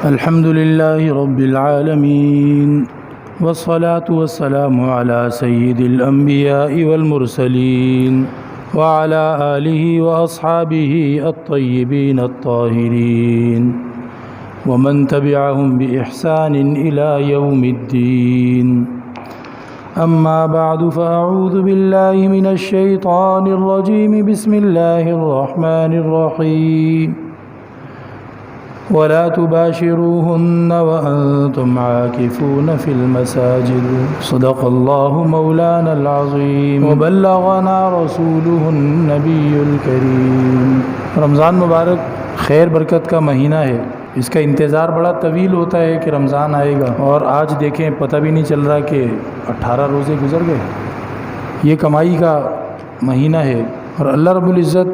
الحمد لله رب العالمين والصلاة والسلام على سيد الأنبياء والمرسلين وعلى آله وأصحابه الطيبين الطاهرين ومن تبعهم بإحسان إلى يوم الدين. أما بعد فأعوذ بالله من الشيطان الرجيم. بسم الله الرحمن الرحيم. ولا تباشروهن وأنتم عاكفون في المساجد. صدق الله مولانا العظيم وبلغنا رسوله النبي الكريم. رمضان مبارک خیر برکت کا مہینہ ہے. اس کا انتظار بڑا طویل ہوتا ہے کہ رمضان آئے گا، اور آج دیکھیں پتہ بھی نہیں چل رہا کہ 18 روزے گزر گئے. یہ کمائی کا مہینہ ہے، اور اللہ رب العزت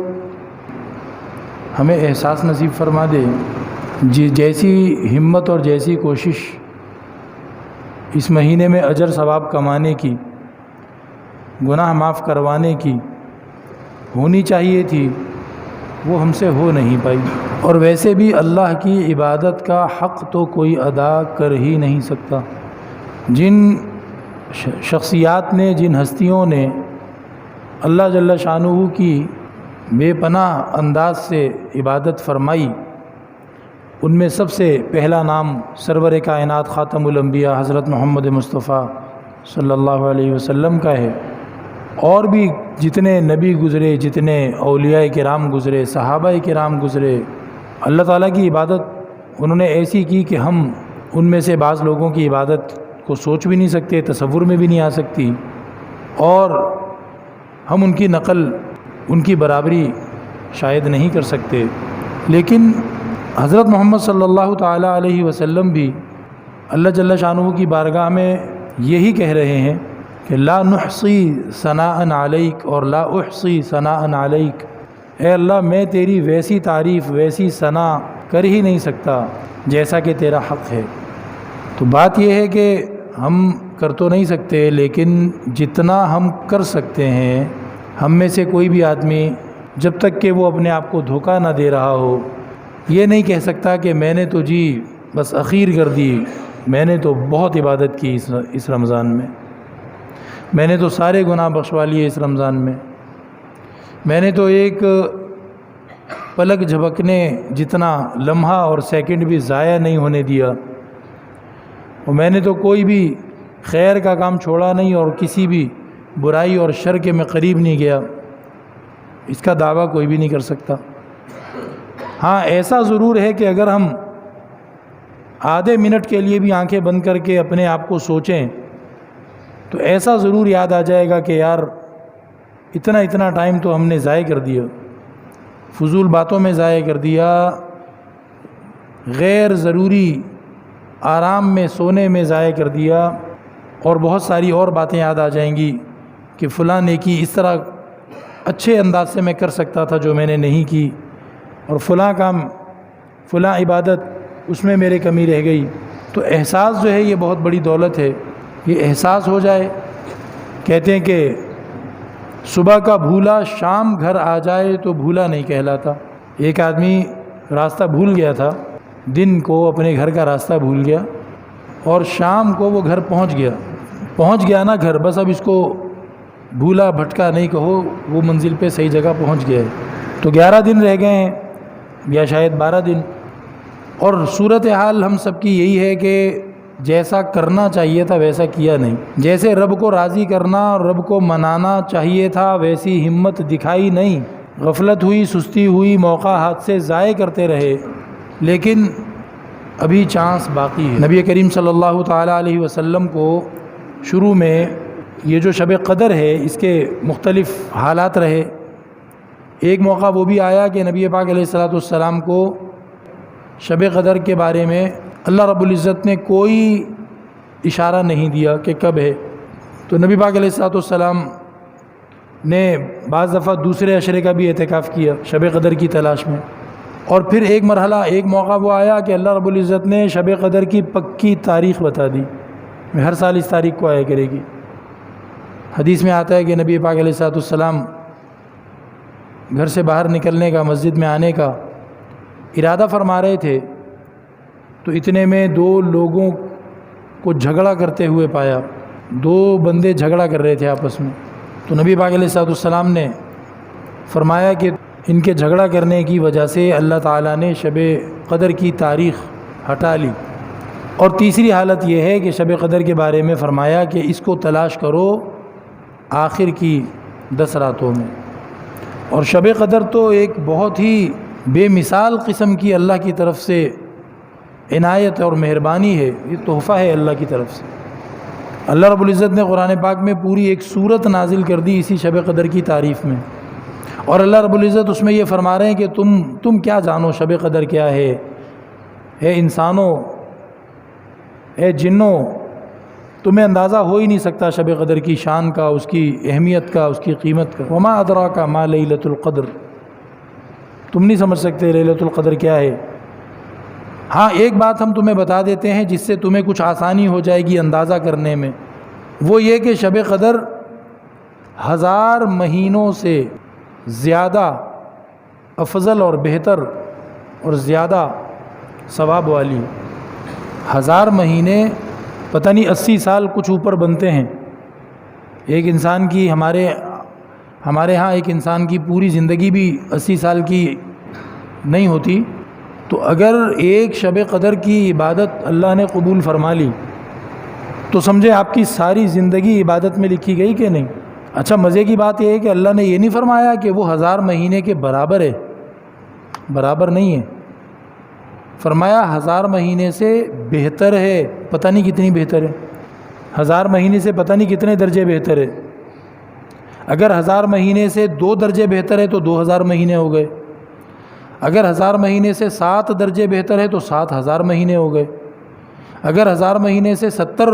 ہمیں احساس نصیب فرما دے جیسی ہمت اور جیسی کوشش اس مہینے میں اجر ثواب کمانے کی، گناہ معاف کروانے کی ہونی چاہیے تھی، وہ ہم سے ہو نہیں پائی. اور ویسے بھی اللہ کی عبادت کا حق تو کوئی ادا کر ہی نہیں سکتا. جن شخصیات نے، جن ہستیوں نے اللہ جل شانہ کی بے پناہ انداز سے عبادت فرمائی، ان میں سب سے پہلا نام سرور کائنات خاتم الانبیاء حضرت محمد مصطفیٰ صلی اللہ علیہ وسلم کا ہے. اور بھی جتنے نبی گزرے، جتنے اولیاء کرام گزرے، صحابہ کرام گزرے، اللہ تعالیٰ کی عبادت انہوں نے ایسی کی کہ ہم ان میں سے بعض لوگوں کی عبادت کو سوچ بھی نہیں سکتے، تصور میں بھی نہیں آ سکتی، اور ہم ان کی نقل، ان کی برابری شاید نہیں کر سکتے. لیکن حضرت محمد صلی اللہ تعالیٰ علیہ وسلم بھی اللہ جل شانہ کی بارگاہ میں یہی کہہ رہے ہیں کہ لا نحصی ثناء علیک اور لا احصی ثناء علیک. اے اللہ، میں تیری ویسی تعریف، ویسی ثنا کر ہی نہیں سکتا جیسا کہ تیرا حق ہے. تو بات یہ ہے کہ ہم کر تو نہیں سکتے، لیکن جتنا ہم کر سکتے ہیں، ہم میں سے کوئی بھی آدمی جب تک کہ وہ اپنے آپ کو دھوکہ نہ دے رہا ہو، یہ نہیں کہہ سکتا کہ میں نے تو بس اخیر کر دی، میں نے تو بہت عبادت کی اس رمضان میں نے تو سارے گناہ بخشوا لیے اس رمضان میں نے تو ایک پلک جھپکنے جتنا لمحہ اور سیکنڈ بھی ضائع نہیں ہونے دیا، اور میں نے تو کوئی بھی خیر کا کام چھوڑا نہیں، اور کسی بھی برائی اور شر کے میں قریب نہیں گیا. اس کا دعویٰ کوئی بھی نہیں کر سکتا. ہاں، ایسا ضرور ہے کہ اگر ہم آدھے منٹ کے لیے بھی آنکھیں بند کر کے اپنے آپ کو سوچیں تو ایسا ضرور یاد آ جائے گا کہ یار اتنا ٹائم تو ہم نے ضائع کر دیا، فضول باتوں میں ضائع کر دیا، غیر ضروری آرام میں، سونے میں ضائع کر دیا، اور بہت ساری اور باتیں یاد آ جائیں گی کہ فلاں نیکی اس طرح اچھے انداز سے میں کر سکتا تھا جو میں نے نہیں کی، اور فلاں کام، فلاں عبادت اس میں میرے کمی رہ گئی. تو احساس جو ہے یہ بہت بڑی دولت ہے. یہ احساس ہو جائے. کہتے ہیں کہ صبح کا بھولا شام گھر آ جائے تو بھولا نہیں کہلاتا. ایک آدمی راستہ بھول گیا تھا، دن کو اپنے گھر کا راستہ بھول گیا، اور شام کو وہ گھر پہنچ گیا نا گھر، بس اب اس کو بھولا بھٹکا نہیں کہو، وہ منزل پہ صحیح جگہ پہنچ گیا ہے. تو 11 دن رہ گئے ہیں، یا شاید 12 دن، اور صورتحال ہم سب کی یہی ہے کہ جیسا کرنا چاہیے تھا ویسا کیا نہیں. جیسے رب کو راضی کرنا اور رب کو منانا چاہیے تھا ویسی ہمت دکھائی نہیں. غفلت ہوئی، سستی ہوئی، موقع ہاتھ سے ضائع کرتے رہے. لیکن ابھی چانس باقی ہے. نبی کریم صلی اللہ تعالیٰ علیہ وسلم کو شروع میں یہ جو شب قدر ہے اس کے مختلف حالات رہے. ایک موقع وہ بھی آیا کہ نبی پاک علیہ السلام کو شب قدر کے بارے میں اللہ رب العزت نے کوئی اشارہ نہیں دیا کہ کب ہے. تو نبی پاک علیہ السلام نے بعض دفعہ دوسرے عشرے کا بھی اعتکاف کیا شب قدر کی تلاش میں. اور پھر ایک موقع وہ آیا کہ اللہ رب العزت نے شب قدر کی پکی تاریخ بتا دی، ہر سال اس تاریخ کو آیا کرے گی. حدیث میں آتا ہے کہ نبی پاک علیہ السلام گھر سے باہر نکلنے کا، مسجد میں آنے کا ارادہ فرما رہے تھے تو اتنے میں 2 لوگوں کو جھگڑا کرتے ہوئے پایا، 2 بندے جھگڑا کر رہے تھے آپس میں۔ تو نبی پاک علیہ السلام نے فرمایا کہ ان کے جھگڑا کرنے کی وجہ سے اللہ تعالیٰ نے شب قدر کی تاریخ ہٹا لی۔ اور تیسری حالت یہ ہے کہ شب قدر کے بارے میں فرمایا کہ اس کو تلاش کرو آخر کی 10 راتوں میں۔ اور شب قدر تو ایک بہت ہی بے مثال قسم کی اللہ کی طرف سے عنایت اور مہربانی ہے، یہ تحفہ ہے اللہ کی طرف سے۔ اللہ رب العزت نے قرآن پاک میں پوری ایک سورت نازل کر دی اسی شب قدر کی تعریف میں، اور اللہ رب العزت اس میں یہ فرما رہے ہیں کہ تم کیا جانو شب قدر کیا ہے، اے انسانوں، اے جنوں، تمہیں اندازہ ہو ہی نہیں سکتا شب قدر کی شان کا، اس کی اہمیت کا، اس کی قیمت کا۔ وما ادراک ما لیلۃ القدر، تم نہیں سمجھ سکتے لیلۃ القدر کیا ہے۔ ہاں ایک بات ہم تمہیں بتا دیتے ہیں جس سے تمہیں کچھ آسانی ہو جائے گی اندازہ کرنے میں، وہ یہ کہ شب قدر 1000 مہینوں سے زیادہ افضل اور بہتر اور زیادہ ثواب والی۔ 1000 مہینے پتہ نہیں 80 سال کچھ اوپر بنتے ہیں۔ ایک انسان کی ہمارے ہاں ایک انسان کی پوری زندگی بھی 80 سال کی نہیں ہوتی، تو اگر ایک شب قدر کی عبادت اللہ نے قبول فرما لی تو سمجھے آپ کی ساری زندگی عبادت میں لکھی گئی کہ نہیں۔ اچھا مزے کی بات یہ ہے کہ اللہ نے یہ نہیں فرمایا کہ وہ 1000 مہینے کے برابر ہے، برابر نہیں ہے، فرمایا 1000 مہینے سے بہتر ہے، پتہ نہیں کتنی بہتر ہے، 1000 مہینے سے پتہ نہیں کتنے درجے بہتر ہے۔ اگر 1000 مہینے سے 2 درجے بہتر ہے تو 2000 مہینے ہو گئے، اگر 1000 مہینے سے 7 درجے بہتر ہے تو 7000 مہینے ہو گئے، اگر 1000 مہینے سے 70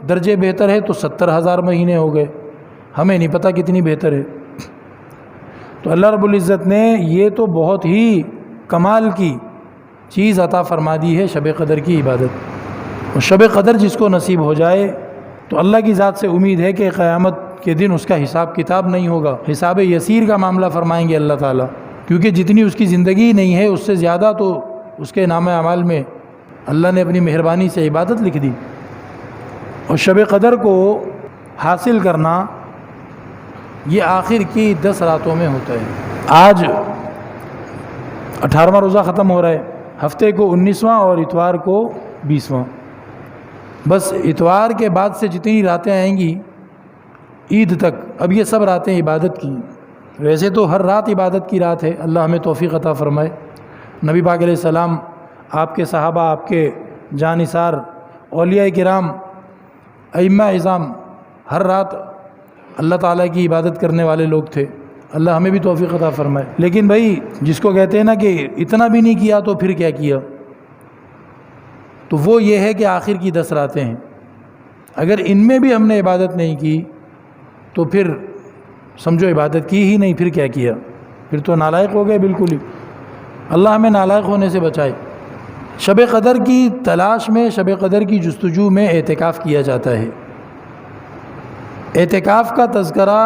درجے بہتر ہے تو 70000 مہینے ہو گئے، ہمیں نہیں پتہ کتنی بہتر ہے۔ تو اللہ رب العزت نے یہ تو بہت ہی کمال کی چیز عطا فرما دی ہے شب قدر کی عبادت، اور شب قدر جس کو نصیب ہو جائے تو اللہ کی ذات سے امید ہے کہ قیامت کے دن اس کا حساب کتاب نہیں ہوگا، حساب یسیر کا معاملہ فرمائیں گے اللہ تعالیٰ، کیونکہ جتنی اس کی زندگی نہیں ہے اس سے زیادہ تو اس کے نام اعمال میں اللہ نے اپنی مہربانی سے عبادت لکھ دی۔ اور شب قدر کو حاصل کرنا یہ آخر کی 10 راتوں میں ہوتا ہے۔ آج 18واں روزہ ختم ہو رہا ہے، ہفتے کو 19واں اور اتوار کو 20واں، بس اتوار کے بعد سے جتنی راتیں آئیں گی عید تک، اب یہ سب راتیں عبادت کی۔ ویسے تو ہر رات عبادت کی رات ہے، اللہ ہمیں توفیق عطا فرمائے۔ نبی پاک علیہ السلام، آپ کے صحابہ، آپ کے جانثار اولیاء کرام، ائمہ اعظام ہر رات اللہ تعالیٰ کی عبادت کرنے والے لوگ تھے، اللہ ہمیں بھی توفیق عطا فرمائے۔ لیکن بھائی جس کو کہتے ہیں نا کہ اتنا بھی نہیں کیا تو پھر کیا کیا، تو وہ یہ ہے کہ آخر کی 10 راتیں ہیں، اگر ان میں بھی ہم نے عبادت نہیں کی تو پھر سمجھو عبادت کی ہی نہیں، پھر کیا کیا، پھر تو نالائق ہو گئے بالکل ہی۔ اللہ ہمیں نالائق ہونے سے بچائے۔ شب قدر کی تلاش میں، شب قدر کی جستجو میں اعتکاف کیا جاتا ہے۔ اعتکاف کا تذکرہ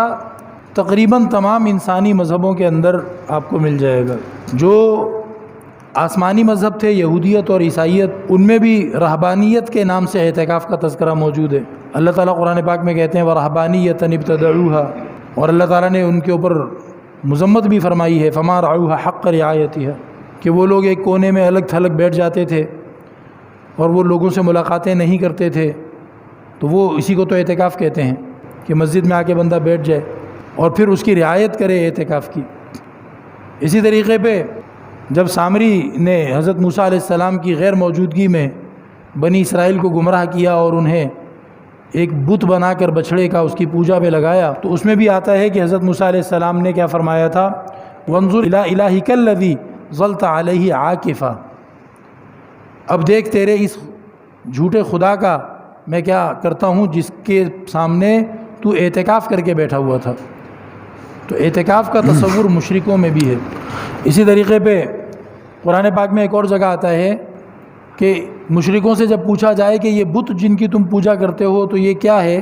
تقریباً تمام انسانی مذہبوں کے اندر آپ کو مل جائے گا۔ جو آسمانی مذہب تھے یہودیت اور عیسائیت، ان میں بھی رہبانیت کے نام سے اعتکاف کا تذکرہ موجود ہے۔ اللہ تعالیٰ قرآن پاک میں کہتے ہیں وَرَهْبَانِيَّةً ابْتَدَعُوهَا، اور اللہ تعالیٰ نے ان کے اوپر مذمت بھی فرمائی ہے فَمَا رَعَوْهَا حَقَّ رِعَایَتِهَا، کہ وہ لوگ ایک کونے میں الگ تھلگ بیٹھ جاتے تھے اور وہ لوگوں سے ملاقاتیں نہیں کرتے تھے، تو وہ اسی کو تو اعتکاف کہتے ہیں کہ مسجد میں آ کے بندہ بیٹھ جائے اور پھر اس کی رعایت کرے اعتکاف کی۔ اسی طریقے پہ جب سامری نے حضرت موسیٰ علیہ السلام کی غیر موجودگی میں بنی اسرائیل کو گمراہ کیا اور انہیں ایک بت بنا کر بچھڑے کا اس کی پوجا پہ لگایا، تو اس میں بھی آتا ہے کہ حضرت موسیٰ علیہ السلام نے کیا فرمایا تھا، وَانظُرْ إِلَىٰ إِلَٰهِكَ الَّذِي ظَلْتَ عَلَيْهِ عَاكِفًا، اب دیکھ تیرے اس جھوٹے خدا کا میں کیا کرتا ہوں جس کے سامنے تو اعتکاف کر کے بیٹھا ہوا تھا۔ تو اعتکاف کا تصور مشرکوں میں بھی ہے۔ اسی طریقے پہ قرآن پاک میں ایک اور جگہ آتا ہے کہ مشرکوں سے جب پوچھا جائے کہ یہ بت جن کی تم پوجا کرتے ہو تو یہ کیا ہے،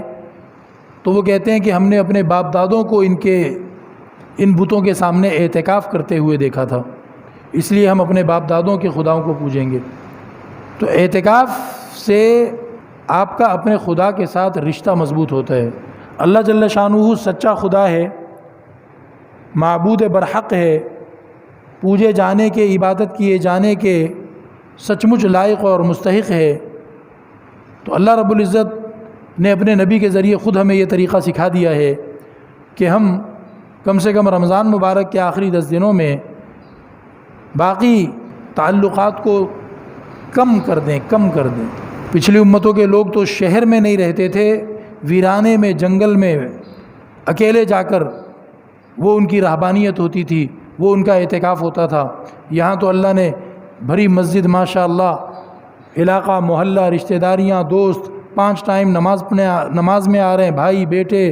تو وہ کہتے ہیں کہ ہم نے اپنے باپ دادوں کو ان بتوں کے سامنے اعتکاف کرتے ہوئے دیکھا تھا، اس لیے ہم اپنے باپ دادوں کے خداؤں کو پوجیں گے۔ تو اعتکاف سے آپ کا اپنے خدا کے ساتھ رشتہ مضبوط ہوتا ہے۔ اللہ جل شانہ سچا خدا ہے، معبود برحق ہے، پوجے جانے کے، عبادت کیے جانے کے سچ مچ لائق اور مستحق ہے۔ تو اللہ رب العزت نے اپنے نبی کے ذریعے خود ہمیں یہ طریقہ سکھا دیا ہے کہ ہم کم سے کم رمضان مبارک کے آخری 10 دنوں میں باقی تعلقات کو کم کر دیں۔ پچھلی امتوں کے لوگ تو شہر میں نہیں رہتے تھے، ویرانے میں، جنگل میں اکیلے جا کر وہ ان کی رہبانیت ہوتی تھی، وہ ان کا اعتکاف ہوتا تھا۔ یہاں تو اللہ نے بھری مسجد، ماشاء اللہ، علاقہ، محلہ، رشتہ داریاں، دوست، 5 ٹائم نماز میں آ رہے ہیں، بھائی بیٹے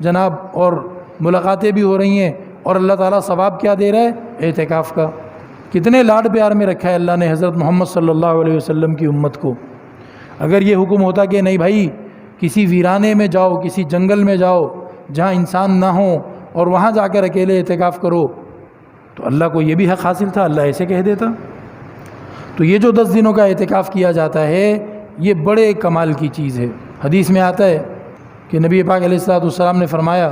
جناب، اور ملاقاتیں بھی ہو رہی ہیں، اور اللہ تعالیٰ ثواب کیا دے رہا ہے؟ اعتکاف کا۔ کتنے لاڈ پیار میں رکھا ہے اللہ نے حضرت محمد صلی اللہ علیہ وسلم کی امت کو۔ اگر یہ حکم ہوتا کہ نہیں بھائی کسی ویرانے میں جاؤ، کسی جنگل میں جاؤ جہاں انسان نہ ہو اور وہاں جا کر اکیلے اعتکاف کرو، تو اللہ کو یہ بھی حق حاصل تھا، اللہ ایسے کہہ دیتا۔ تو یہ جو 10 دنوں کا اعتکاف کیا جاتا ہے یہ بڑے کمال کی چیز ہے۔ حدیث میں آتا ہے کہ نبی پاک علیہ الصلوۃ والسلام نے فرمایا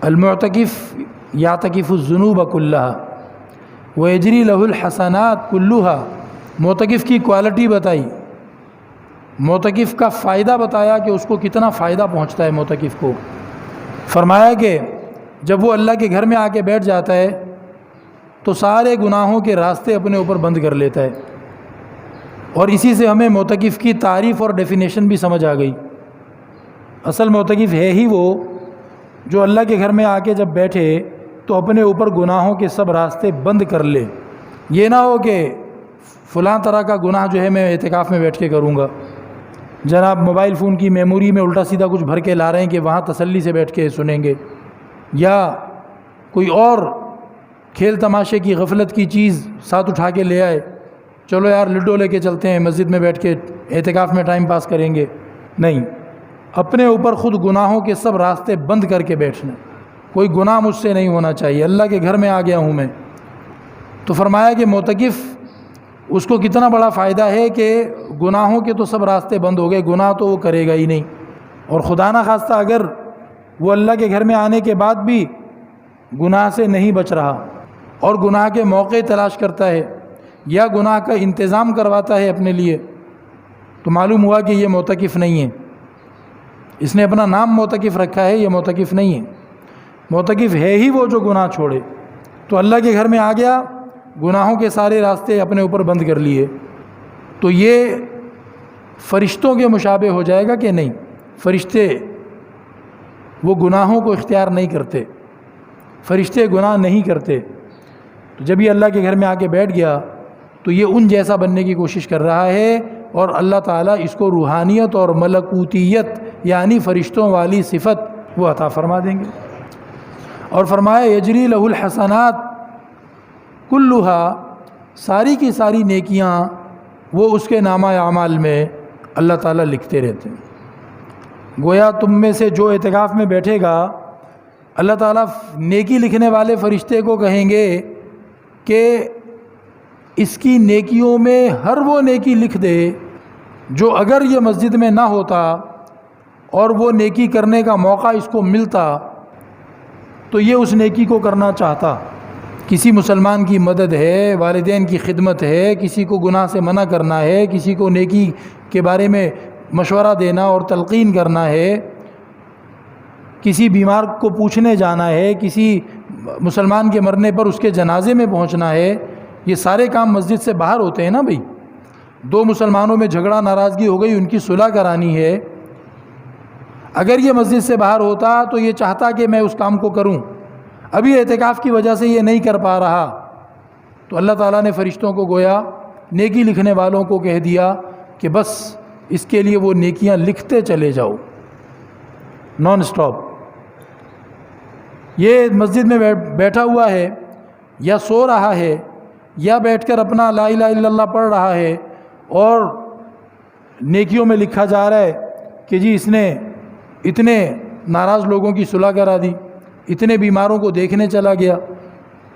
المعتکف یعتکف الذنوب کلھا ویجری لہ الحسنات کلھا۔ معتکف کی کوالٹی بتائی، معتکف کا فائدہ بتایا کہ اس کو کتنا فائدہ پہنچتا ہے معتکف کو۔ فرمایا کہ جب وہ اللہ کے گھر میں آ کے بیٹھ جاتا ہے تو سارے گناہوں کے راستے اپنے اوپر بند کر لیتا ہے، اور اسی سے ہمیں معتکف کی تعریف اور ڈیفینیشن بھی سمجھ آ گئی۔ اصل معتکف ہے ہی وہ جو اللہ کے گھر میں آ کے جب بیٹھے تو اپنے اوپر گناہوں کے سب راستے بند کر لے۔ یہ نہ ہو کہ فلاں طرح کا گناہ جو ہے میں اعتکاف میں بیٹھ کے کروں گا، جناب موبائل فون کی میموری میں الٹا سیدھا کچھ بھر کے لا رہے ہیں کہ وہاں تسلی سے بیٹھ کے سنیں گے، یا کوئی اور کھیل تماشے کی غفلت کی چیز ساتھ اٹھا کے لے آئے، چلو یار لڈو لے کے چلتے ہیں مسجد میں بیٹھ کے اعتکاف میں ٹائم پاس کریں گے۔ نہیں، اپنے اوپر خود گناہوں کے سب راستے بند کر کے بیٹھنا، کوئی گناہ مجھ سے نہیں ہونا چاہیے، اللہ کے گھر میں آ گیا ہوں میں۔ تو فرمایا کہ معتکف اس کو کتنا بڑا فائدہ ہے کہ گناہوں کے تو سب راستے بند ہو گئے، گناہ تو وہ کرے گا ہی نہیں، اور خدا نہ خواستہ اگر وہ اللہ کے گھر میں آنے کے بعد بھی گناہ سے نہیں بچ رہا اور گناہ کے موقع تلاش کرتا ہے یا گناہ کا انتظام کرواتا ہے اپنے لیے، تو معلوم ہوا کہ یہ معتکف نہیں ہے۔ اس نے اپنا نام معتکف رکھا ہے، یہ معتکف نہیں ہے۔ معتکف ہے ہی وہ جو گناہ چھوڑے۔ تو اللہ کے گھر میں آ گیا، گناہوں کے سارے راستے اپنے اوپر بند کر لیے، تو یہ فرشتوں کے مشابہ ہو جائے گا کہ نہیں؟ فرشتے وہ گناہوں کو اختیار نہیں کرتے، فرشتے گناہ نہیں کرتے۔ تو جب یہ اللہ کے گھر میں آ کے بیٹھ گیا تو یہ ان جیسا بننے کی کوشش کر رہا ہے، اور اللہ تعالیٰ اس کو روحانیت اور ملکوتیت یعنی فرشتوں والی صفت وہ عطا فرما دیں گے۔ اور فرمایا یجری لہ الحسنات کلھا، ساری کی ساری نیکیاں وہ اس کے نامہ اعمال میں اللہ تعالیٰ لکھتے رہتے ہیں۔ گویا تم میں سے جو اعتکاف میں بیٹھے گا، اللہ تعالیٰ نیکی لکھنے والے فرشتے کو کہیں گے کہ اس کی نیکیوں میں ہر وہ نیکی لکھ دے جو اگر یہ مسجد میں نہ ہوتا اور وہ نیکی کرنے کا موقع اس کو ملتا تو یہ اس نیکی کو کرنا چاہتا۔ کسی مسلمان کی مدد ہے، والدین کی خدمت ہے، کسی کو گناہ سے منع کرنا ہے، کسی کو نیکی کے بارے میں مشورہ دینا اور تلقین کرنا ہے، کسی بیمار کو پوچھنے جانا ہے، کسی مسلمان کے مرنے پر اس کے جنازے میں پہنچنا ہے، یہ سارے کام مسجد سے باہر ہوتے ہیں نا بھائی۔ دو مسلمانوں میں جھگڑا ناراضگی ہو گئی، ان کی صلح کرانی ہے، اگر یہ مسجد سے باہر ہوتا تو یہ چاہتا کہ میں اس کام کو کروں، ابھی اعتکاف کی وجہ سے یہ نہیں کر پا رہا، تو اللہ تعالیٰ نے فرشتوں کو گویا نیکی لکھنے والوں کو کہہ دیا کہ بس اس کے لیے وہ نیکیاں لکھتے چلے جاؤ نان سٹاپ۔ یہ مسجد میں بیٹھا ہوا ہے یا سو رہا ہے یا بیٹھ کر اپنا لا الہ الا اللہ پڑھ رہا ہے، اور نیکیوں میں لکھا جا رہا ہے کہ جی اس نے اتنے ناراض لوگوں کی صلح کرا دی، اتنے بیماروں کو دیکھنے چلا گیا،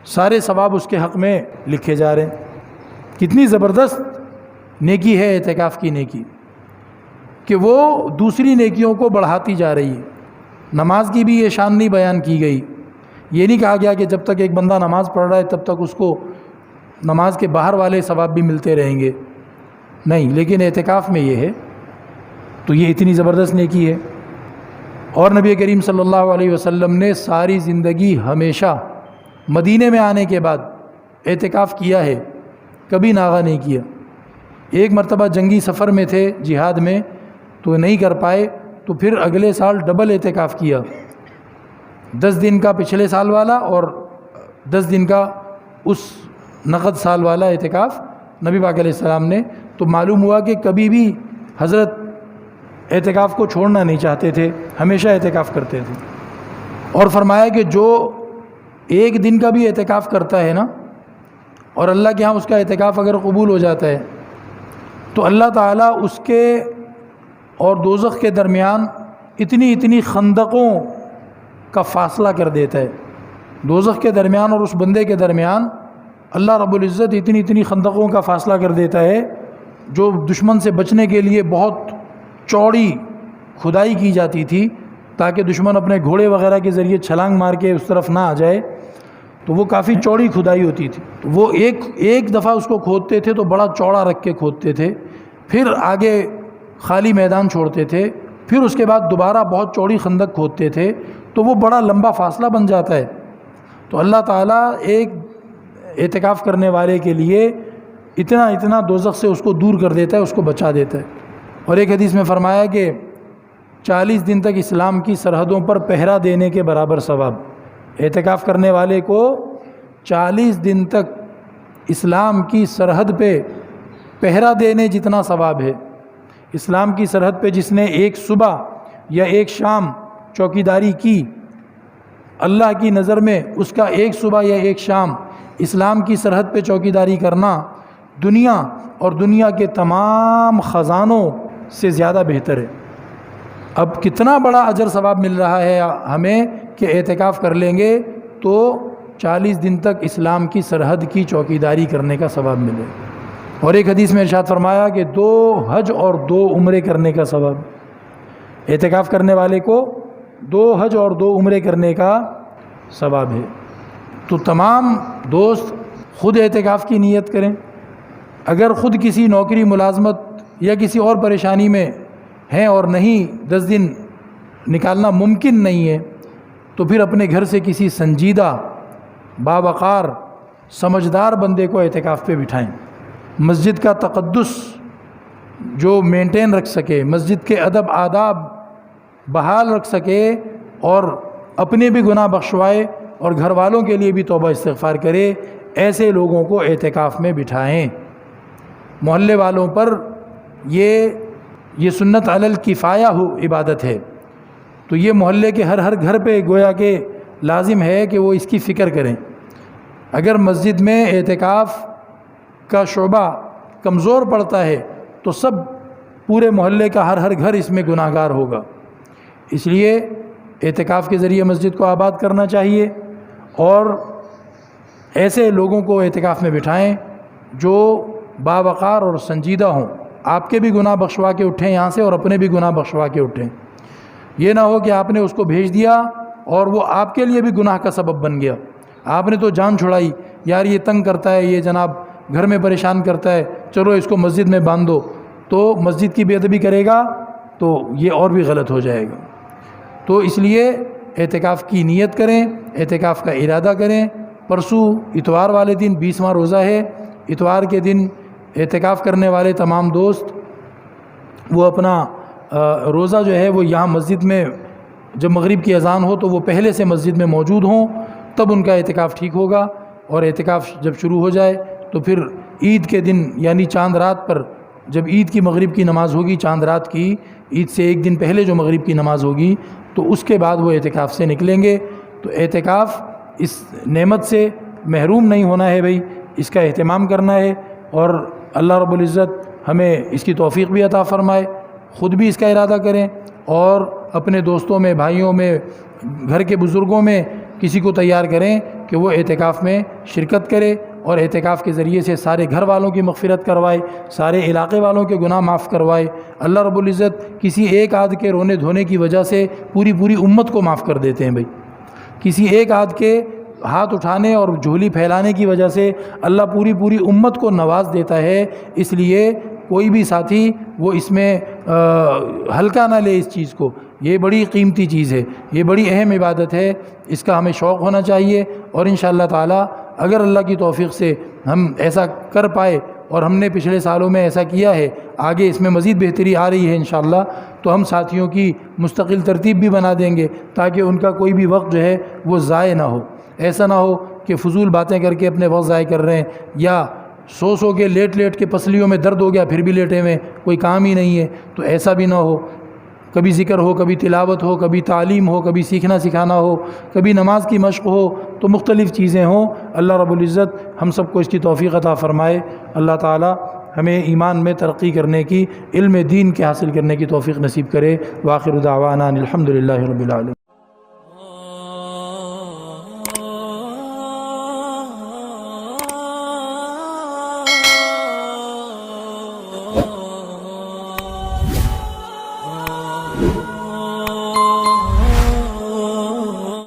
سارے ثواب اس کے حق میں لکھے جا رہے ہیں۔ کتنی زبردست نیکی ہے اعتکاف کی نیکی کہ وہ دوسری نیکیوں کو بڑھاتی جا رہی ہے۔ نماز کی بھی یہ شان نہیں بیان کی گئی، یہ نہیں کہا گیا کہ جب تک ایک بندہ نماز پڑھ رہا ہے تب تک اس کو نماز کے باہر والے ثواب بھی ملتے رہیں گے، نہیں، لیکن اعتکاف میں یہ ہے، تو یہ اتنی زبردست نیکی ہے۔ اور نبی کریم صلی اللہ علیہ وسلم نے ساری زندگی ہمیشہ مدینے میں آنے کے بعد اعتکاف کیا ہے، کبھی ناغہ نہیں کیا۔ ایک مرتبہ جنگی سفر میں تھے، جہاد میں، تو نہیں کر پائے، تو پھر اگلے سال ڈبل اعتکاف کیا، 10 دن کا پچھلے سال والا اور 10 دن کا اس نقد سال والا اعتکاف نبی پاک علیہ السلام نے۔ تو معلوم ہوا کہ کبھی بھی حضرت اعتکاف کو چھوڑنا نہیں چاہتے تھے، ہمیشہ اعتکاف کرتے تھے۔ اور فرمایا کہ جو ایک دن کا بھی اعتکاف کرتا ہے نا، اور اللہ کے ہاں اس کا اعتکاف اگر قبول ہو جاتا ہے تو اللہ تعالیٰ اس کے اور دوزخ کے درمیان اتنی خندقوں کا فاصلہ کر دیتا ہے۔ دوزخ کے درمیان اور اس بندے کے درمیان اللہ رب العزت اتنی خندقوں کا فاصلہ کر دیتا ہے، جو دشمن سے بچنے کے لیے بہت چوڑی کھدائی کی جاتی تھی تاکہ دشمن اپنے گھوڑے وغیرہ کے ذریعے چھلانگ مار کے اس طرف نہ آ جائے، تو وہ کافی چوڑی کھدائی ہوتی تھی۔ تو وہ ایک دفعہ اس کو کھودتے تھے تو بڑا چوڑا رکھ کے کھودتے تھے، پھر آگے خالی میدان چھوڑتے تھے، پھر اس کے بعد دوبارہ بہت چوڑی خندق کھودتے تھے، تو وہ بڑا لمبا فاصلہ بن جاتا ہے۔ تو اللہ تعالیٰ ایک اعتکاف کرنے والے کے لیے اتنا دوزخ سے اس کو دور کر دیتا ہے، اس کو بچا دیتا ہے۔ اور ایک حدیث میں فرمایا کہ 40 دن تک اسلام کی سرحدوں پر پہرا دینے کے برابر ثواب، اعتکاف کرنے والے کو 40 دن تک اسلام کی سرحد پہ پہرا دینے جتنا ثواب ہے۔ اسلام کی سرحد پہ جس نے ایک صبح یا ایک شام چوکیداری کی، اللہ کی نظر میں اس کا ایک صبح یا ایک شام اسلام کی سرحد پہ چوکیداری کرنا دنیا اور دنیا کے تمام خزانوں سے زیادہ بہتر ہے۔ اب کتنا بڑا اجر ثواب مل رہا ہے ہمیں کہ اعتکاف کر لیں گے تو 40 دن تک اسلام کی سرحد کی چوکیداری کرنے کا ثواب ملے۔ اور ایک حدیث میں ارشاد فرمایا کہ 2 حج اور 2 عمرے کرنے کا ثواب، اعتکاف کرنے والے کو 2 حج اور 2 عمرے کرنے کا ثواب ہے۔ تو تمام دوست خود اعتکاف کی نیت کریں، اگر خود کسی نوکری ملازمت یا کسی اور پریشانی میں ہیں اور نہیں 10 دن نکالنا ممکن نہیں ہے، تو پھر اپنے گھر سے کسی سنجیدہ باوقار سمجھدار بندے کو اعتکاف پہ بٹھائیں، مسجد کا تقدس جو مینٹین رکھ سکے، مسجد کے ادب آداب بحال رکھ سکے، اور اپنے بھی گناہ بخشوائے اور گھر والوں کے لیے بھی توبہ استغفار کرے، ایسے لوگوں کو اعتکاف میں بٹھائیں۔ محلے والوں پر یہ سنت علی الکفایہ عبادت ہے، تو یہ محلے کے ہر گھر پہ گویا کہ لازم ہے کہ وہ اس کی فکر کریں۔ اگر مسجد میں اعتکاف کا شعبہ کمزور پڑتا ہے تو سب پورے محلے کا ہر گھر اس میں گناہ گار ہوگا، اس لیے اعتکاف کے ذریعے مسجد کو آباد کرنا چاہیے، اور ایسے لوگوں کو اعتکاف میں بٹھائیں جو باوقار اور سنجیدہ ہوں، آپ کے بھی گناہ بخشوا کے اٹھیں یہاں سے اور اپنے بھی گناہ بخشوا کے اٹھیں۔ یہ نہ ہو کہ آپ نے اس کو بھیج دیا اور وہ آپ کے لیے بھی گناہ کا سبب بن گیا، آپ نے تو جان چھڑائی، یار یہ تنگ کرتا ہے، یہ جناب گھر میں پریشان کرتا ہے، چلو اس کو مسجد میں باندھ دو، تو مسجد کی بے ادبی کرے گا تو یہ اور بھی غلط ہو جائے گا۔ تو اس لیے اعتکاف کی نیت کریں، اعتکاف کا ارادہ کریں۔ پرسوں اتوار والے دن 20واں روزہ ہے، اتوار کے دن اعتکاف کرنے والے تمام دوست وہ اپنا روزہ جو ہے وہ یہاں مسجد میں جب مغرب کی اذان ہو تو وہ پہلے سے مسجد میں موجود ہوں، تب ان کا اعتکاف ٹھیک ہوگا۔ اور اعتکاف جب شروع ہو جائے تو پھر عید کے دن یعنی چاند رات پر جب عید کی مغرب کی نماز ہوگی، چاند رات کی عید سے ایک دن پہلے جو مغرب کی نماز ہوگی، تو اس کے بعد وہ اعتکاف سے نکلیں گے۔ تو اعتکاف اس نعمت سے محروم نہیں ہونا ہے بھائی، اس کا اہتمام کرنا ہے، اور اللہ رب العزت ہمیں اس کی توفیق بھی عطا فرمائے، خود بھی اس کا ارادہ کریں اور اپنے دوستوں میں، بھائیوں میں، گھر کے بزرگوں میں کسی کو تیار کریں کہ وہ اعتکاف میں شرکت کرے اور اعتکاف کے ذریعے سے سارے گھر والوں کی مغفرت کروائے، سارے علاقے والوں کے گناہ معاف کروائے۔ اللہ رب العزت کسی ایک آدھ کے رونے دھونے کی وجہ سے پوری امت کو معاف کر دیتے ہیں بھائی، کسی ایک آدھ کے ہاتھ اٹھانے اور جھولی پھیلانے کی وجہ سے اللہ پوری امت کو نواز دیتا ہے۔ اس لیے کوئی بھی ساتھی وہ اس میں ہلکا نہ لے اس چیز کو، یہ بڑی قیمتی چیز ہے، یہ بڑی اہم عبادت ہے، اس کا ہمیں شوق ہونا چاہیے۔ اور انشاءاللہ تعالی اگر اللہ کی توفیق سے ہم ایسا کر پائے، اور ہم نے پچھلے سالوں میں ایسا کیا ہے، آگے اس میں مزید بہتری آ رہی ہے انشاءاللہ، تو ہم ساتھیوں کی مستقل ترتیب بھی بنا دیں گے تاکہ ان کا کوئی بھی وقت جو ہے وہ ضائع نہ ہو۔ ایسا نہ ہو کہ فضول باتیں کر کے اپنے وقت ضائع کر رہے ہیں، یا سو کے لیٹ کے پسلیوں میں درد ہو گیا پھر بھی لیٹے ہوئے، کوئی کام ہی نہیں ہے، تو ایسا بھی نہ ہو۔ کبھی ذکر ہو، کبھی تلاوت ہو، کبھی تعلیم ہو، کبھی سیکھنا سکھانا ہو، کبھی نماز کی مشق ہو، تو مختلف چیزیں ہوں۔ اللہ رب العزت ہم سب کو اس کی توفیق عطا فرمائے۔ اللہ تعالی ہمیں ایمان میں ترقی کرنے کی، علم دین کے حاصل کرنے کی توفیق نصیب کرے۔ وآخر دعوانا الحمدللہ رب العالمین۔